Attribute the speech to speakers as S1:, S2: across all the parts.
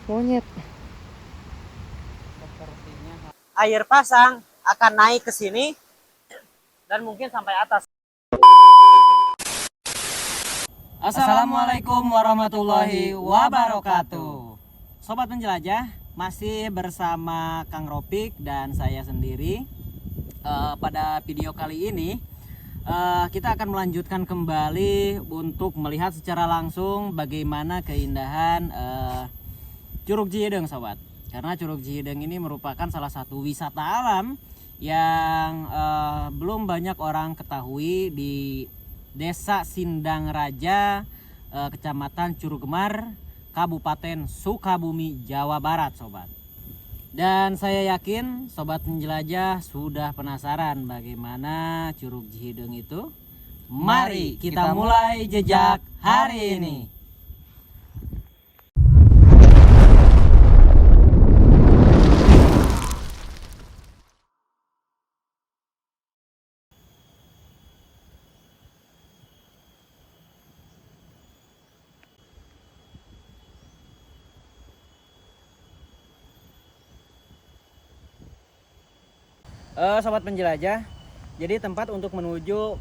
S1: monyet.
S2: Sepertinya air pasang akan naik ke sini dan mungkin sampai atas.
S1: Assalamualaikum warahmatullahi wabarakatuh. Sobat penjelajah, masih bersama Kang Ropik dan saya sendiri. Pada video kali ini kita akan melanjutkan kembali untuk melihat secara langsung bagaimana keindahan Curug Cihideng, sobat. Karena Curug Cihideng ini merupakan salah satu wisata alam yang belum banyak orang ketahui di Desa Sindang Raja, Kecamatan Curuggemar, Kabupaten Sukabumi, Jawa Barat, sobat. Dan saya yakin sobat penjelajah sudah penasaran bagaimana Curug Cihideng itu. Mari kita mulai jejak hari ini. Sobat penjelajah, jadi tempat untuk menuju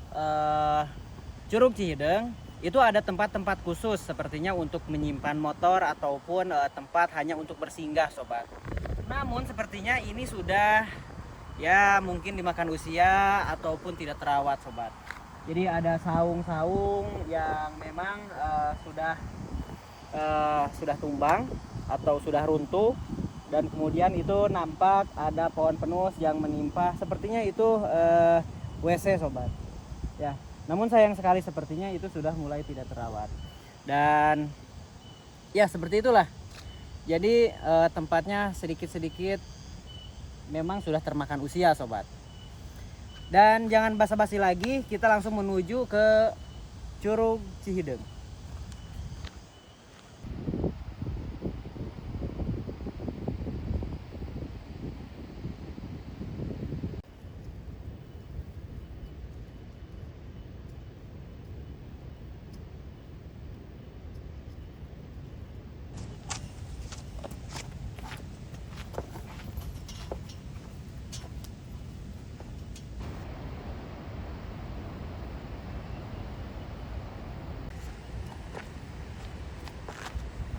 S1: Curug Cihideng itu ada tempat-tempat khusus, sepertinya untuk menyimpan motor ataupun tempat hanya untuk bersinggah, sobat. Namun sepertinya ini sudah ya mungkin dimakan usia ataupun tidak terawat, sobat. Jadi ada saung-saung yang memang sudah tumbang atau sudah runtuh. Dan kemudian itu nampak ada pohon penus yang menimpa, sepertinya itu WC, sobat. Ya, namun sayang sekali sepertinya itu sudah mulai tidak terawat. Dan ya seperti itulah. Jadi tempatnya sedikit-sedikit memang sudah termakan usia, sobat. Dan jangan basa-basi lagi, kita langsung menuju ke Curug Cihideng.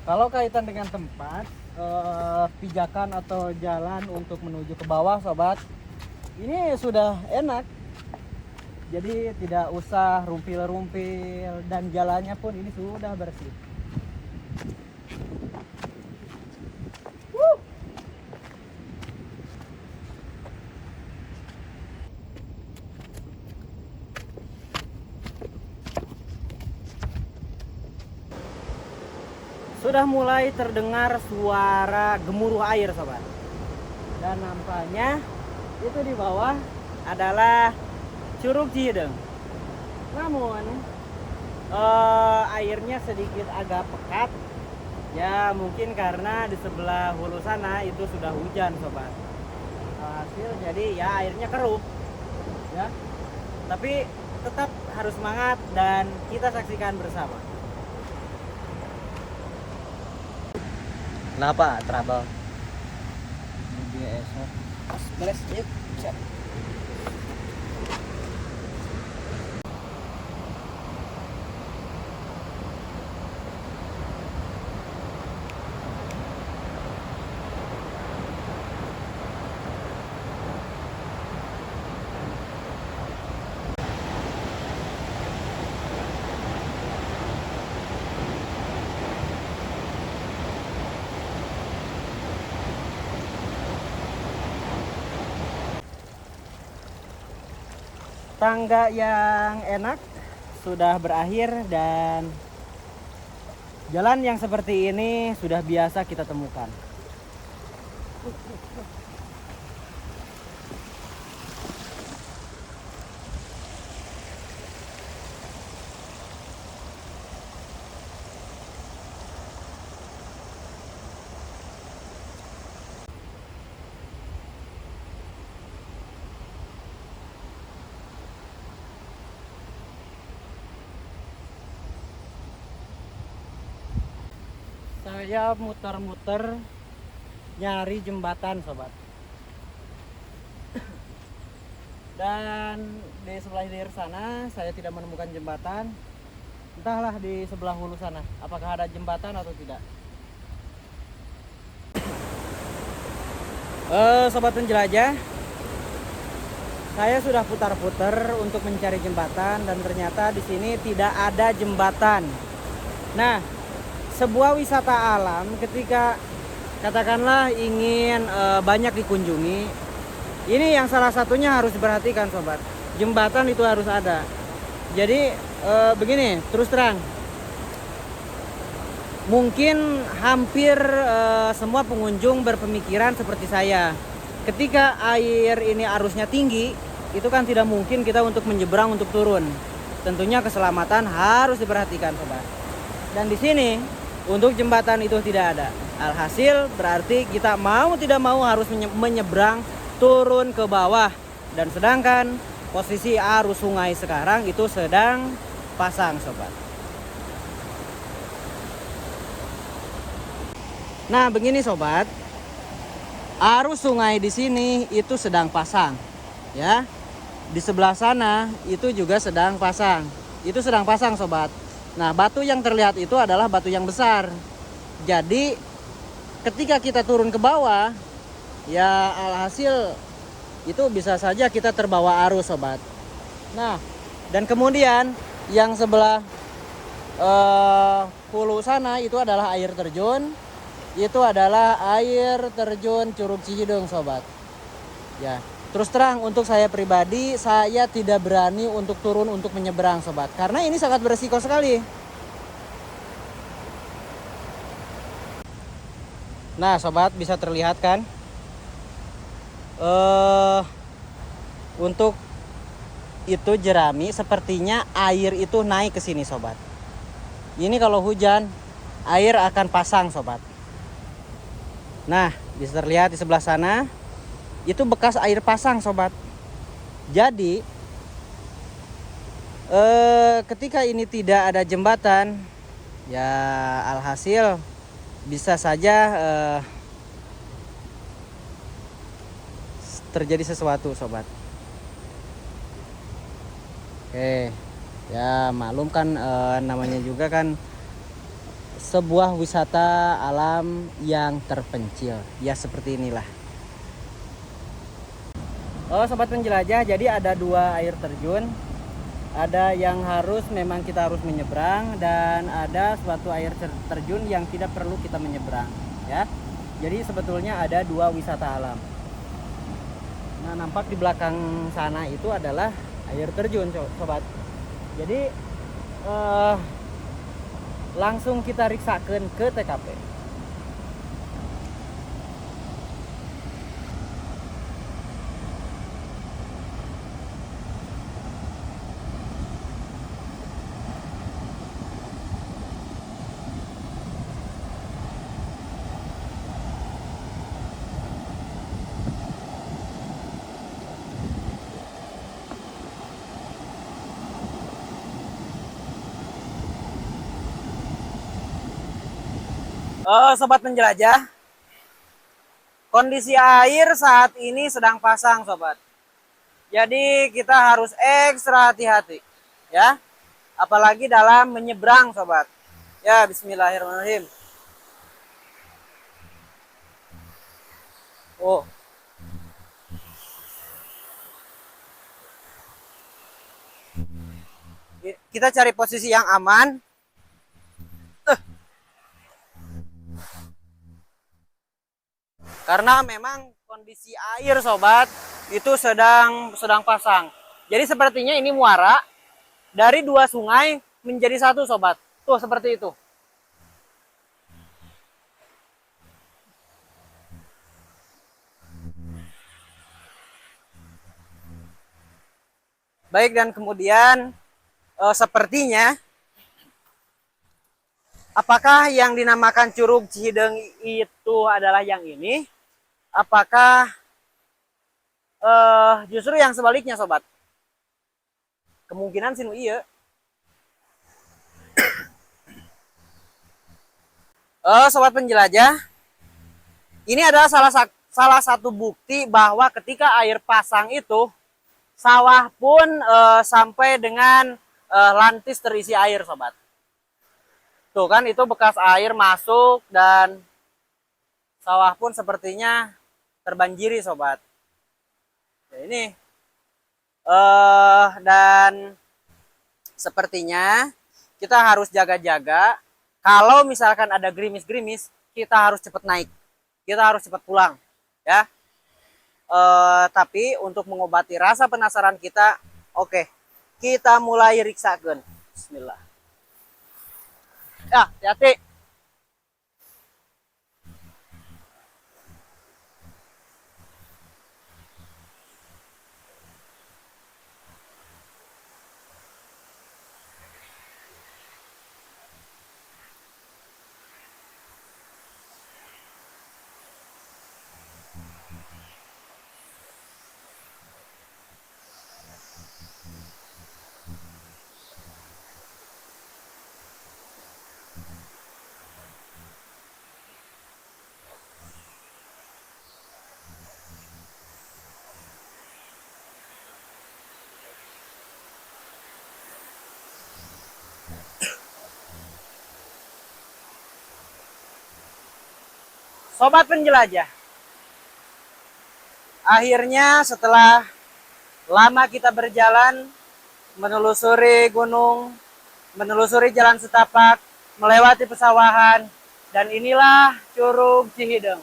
S1: Kalau kaitan dengan tempat, pijakan atau jalan untuk menuju ke bawah, sobat, ini sudah enak. Jadi tidak usah rumpil-rumpil dan jalannya pun ini sudah bersih. Sudah mulai terdengar suara gemuruh air, sobat. Dan nampaknya itu di bawah adalah Curug Cihideng. Namun airnya sedikit agak pekat. Ya mungkin karena di sebelah hulu sana itu sudah hujan, sobat. Hasil jadi ya airnya keruh. Ya. Tapi tetap harus semangat dan kita saksikan bersama.
S2: Kenapa trouble?
S1: Biasa. Beres, yuk. Siap. Tangga yang enak sudah berakhir dan jalan yang seperti ini sudah biasa kita temukan.
S2: Saya muter-muter nyari jembatan sobat. Dan di sebelah hilir sana saya tidak menemukan jembatan. Entahlah di sebelah hulu sana apakah ada jembatan atau tidak. Sobat penjelajah, saya sudah putar-putar untuk mencari jembatan dan ternyata di sini tidak ada jembatan. Nah, sebuah wisata alam ketika katakanlah ingin banyak dikunjungi, ini yang salah satunya harus diperhatikan sobat. Jembatan itu harus ada. Jadi begini, terus terang, mungkin hampir semua pengunjung berpemikiran seperti saya. Ketika air ini arusnya tinggi, itu kan tidak mungkin kita untuk menyeberang untuk turun. Tentunya keselamatan harus diperhatikan sobat. Dan di sini untuk jembatan itu tidak ada. Alhasil berarti kita mau tidak mau harus menyeberang turun ke bawah. Dan sedangkan posisi arus sungai sekarang itu sedang pasang sobat. Nah begini sobat, arus sungai di sini itu sedang pasang, ya. Di sebelah sana itu juga sedang pasang, itu sedang pasang sobat. Nah batu yang terlihat itu adalah batu yang besar. Jadi ketika kita turun ke bawah, ya alhasil itu bisa saja kita terbawa arus sobat. Nah dan kemudian yang sebelah hulu sana itu adalah air terjun. Itu adalah air terjun Curug Cihideng sobat. Ya, terus terang untuk saya pribadi saya tidak berani untuk turun untuk menyeberang sobat, karena ini sangat beresiko sekali. Nah sobat bisa terlihat kan untuk itu jerami sepertinya air itu naik ke sini sobat. Ini kalau hujan air akan pasang sobat. Nah, bisa terlihat di sebelah sana itu bekas air pasang sobat. Jadi ketika ini tidak ada jembatan, ya alhasil bisa saja terjadi sesuatu sobat. Oke, ya maklum kan namanya juga kan sebuah wisata alam yang terpencil, ya seperti inilah. Oh sobat penjelajah, jadi ada dua air terjun, ada yang harus memang kita harus menyeberang dan ada suatu air terjun yang tidak perlu kita menyeberang, ya. Jadi sebetulnya ada dua wisata alam. Nah nampak di belakang sana itu adalah air terjun sobat. Jadi langsung kita riksakan ke TKP. Sobat penjelajah, kondisi air saat ini sedang pasang sobat. Jadi kita harus ekstra hati-hati, ya. Apalagi dalam menyeberang sobat. Ya, bismillahirrahmanirrahim. Oh. Kita cari posisi yang aman. Karena memang kondisi air sobat itu sedang pasang. Jadi sepertinya ini muara dari dua sungai menjadi satu sobat. Tuh seperti itu. Baik, dan kemudian sepertinya apakah yang dinamakan Curug Cihideng itu adalah yang ini? Apakah justru yang sebaliknya sobat? Kemungkinan sih iya. Sobat penjelajah, ini adalah salah satu bukti bahwa ketika air pasang itu, sawah pun sampai dengan lantis terisi air, sobat. Tuh kan, itu bekas air masuk dan sawah pun sepertinya terbanjiri, sobat. Nah, ini dan sepertinya kita harus jaga-jaga. Kalau misalkan ada gerimis-gerimis, kita harus cepat naik, kita harus cepat pulang, ya. Tapi untuk mengobati rasa penasaran kita, oke, kita mulai riksakeun. Bismillah. Ya, hati-hati. Sobat penjelajah, akhirnya setelah lama kita berjalan, menelusuri gunung, menelusuri jalan setapak, melewati pesawahan, dan inilah Curug Cihideng.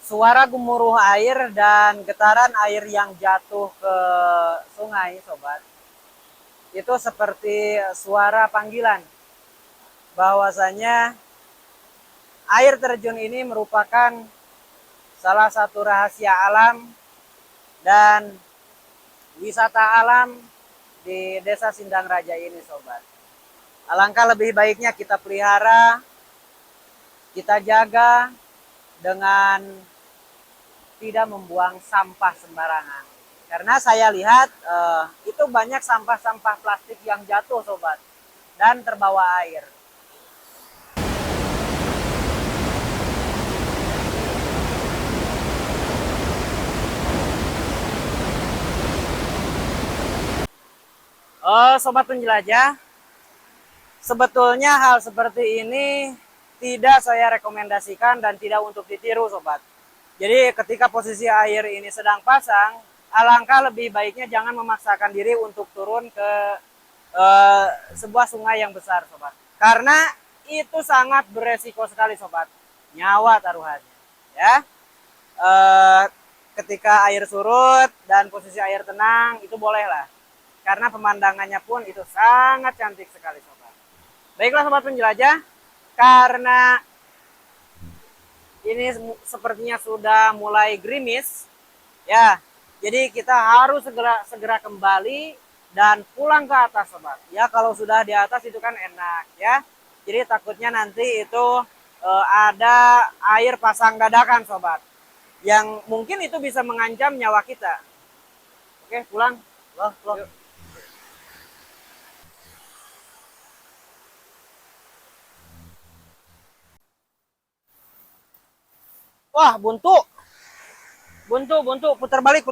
S2: Suara gemuruh air dan getaran air yang jatuh ke sungai, sobat, itu seperti suara panggilan bahwasanya air terjun ini merupakan salah satu rahasia alam dan wisata alam di Desa Sindang Raja ini, sobat. Alangkah lebih baiknya kita pelihara, kita jaga dengan tidak membuang sampah sembarangan. Karena saya lihat itu banyak sampah-sampah plastik yang jatuh, sobat, dan terbawa air. Sobat penjelajah, sebetulnya hal seperti ini tidak saya rekomendasikan dan tidak untuk ditiru, sobat. Jadi ketika posisi air ini sedang pasang, alangkah lebih baiknya jangan memaksakan diri untuk turun ke sebuah sungai yang besar, sobat. Karena itu sangat beresiko sekali, sobat. Nyawa taruhannya, ya. Ketika air surut dan posisi air tenang, itu bolehlah. Karena pemandangannya pun itu sangat cantik sekali, sobat. Baiklah, sobat penjelajah, karena ini sepertinya sudah mulai gerimis, ya. Jadi kita harus segera kembali dan pulang ke atas, sobat. Ya, kalau sudah di atas itu kan enak, ya. Jadi takutnya nanti itu ada air pasang dadakan, sobat, yang mungkin itu bisa mengancam nyawa kita. Oke, pulang. Loh. Wah, buntu, putar balik.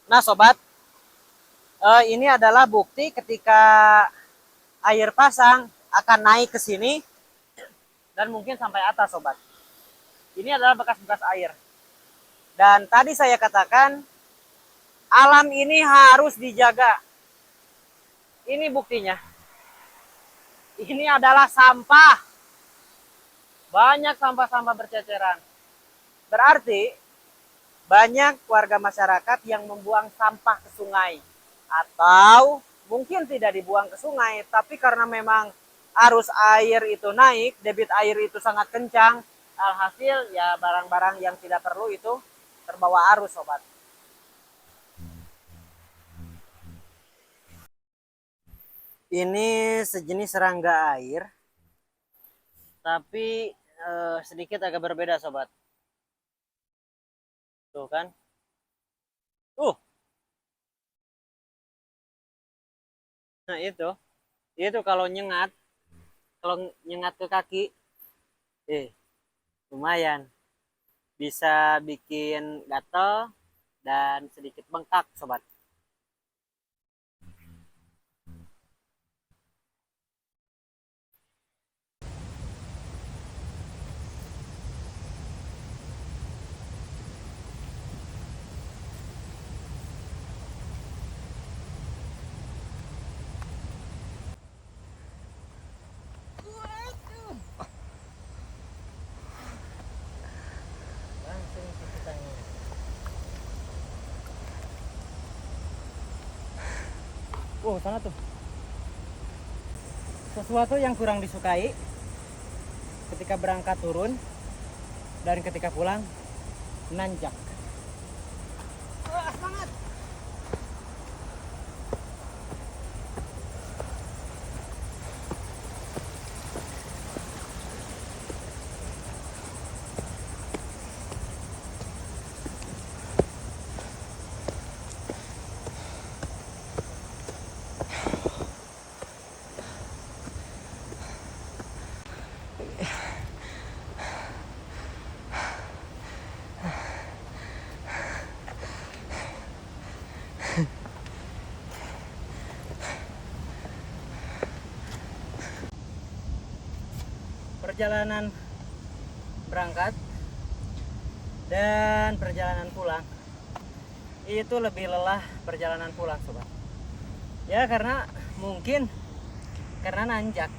S2: Nah, sobat, ini adalah bukti ketika air pasang akan naik ke sini dan mungkin sampai atas, sobat. Ini adalah bekas-bekas air. Dan tadi saya katakan alam ini harus dijaga. Ini buktinya. Ini adalah sampah. Banyak sampah-sampah berceceran. Berarti banyak warga masyarakat yang membuang sampah ke sungai. Atau mungkin tidak dibuang ke sungai, tapi karena memang arus air itu naik, debit air itu sangat kencang, alhasil ya barang-barang yang tidak perlu itu terbawa arus, sobat. Ini sejenis serangga air, tapi sedikit agak berbeda, sobat. Tuh kan? Nah itu kalau nyengat ke kaki, lumayan bisa bikin gatel dan sedikit bengkak, sobat. Langsung cuci tangan. Sana tuh. Sesuatu yang kurang disukai ketika berangkat turun dan ketika pulang, nanjak. Semangat. Perjalanan berangkat dan perjalanan pulang itu lebih lelah perjalanan pulang, sobat. Ya karena nanjak.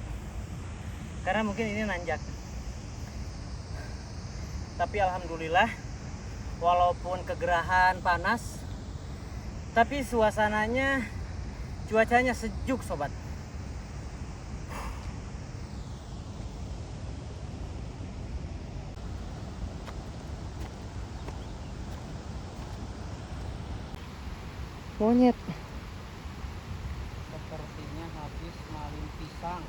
S2: Karena mungkin ini nanjak. Tapi alhamdulillah walaupun kegerahan panas, tapi suasananya, cuacanya sejuk, sobat. Monyet.
S1: Sepertinya habis malin pisang.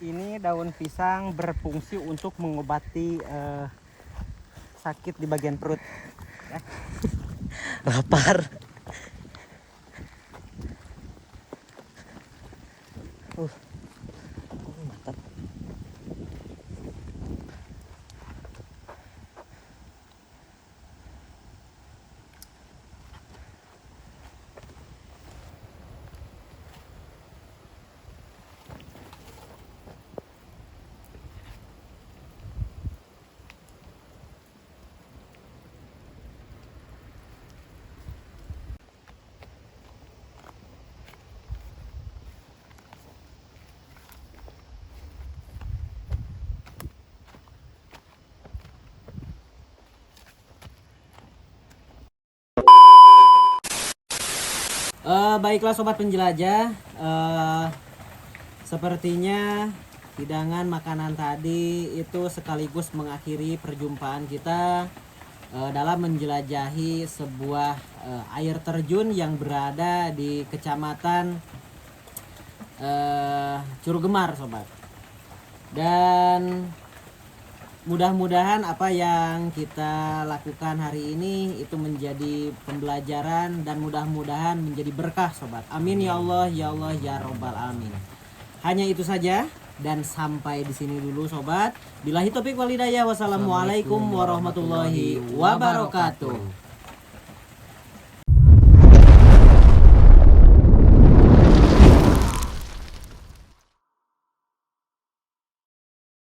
S2: Ini daun pisang berfungsi untuk mengobati sakit di bagian perut. Ya. Lapar. Mantap.
S1: Baiklah sobat penjelajah, sepertinya hidangan makanan tadi itu sekaligus mengakhiri perjumpaan kita dalam menjelajahi sebuah air terjun yang berada di Kecamatan Curugemar, sobat. Dan mudah-mudahan apa yang kita lakukan hari ini itu menjadi pembelajaran dan mudah-mudahan menjadi berkah, sobat. Amin ya Allah ya Allah ya robbal alamin. Hanya itu saja dan sampai di sini dulu, sobat. Billahi taufiq wal hidayah. Wassalamualaikum warahmatullahi wabarakatuh.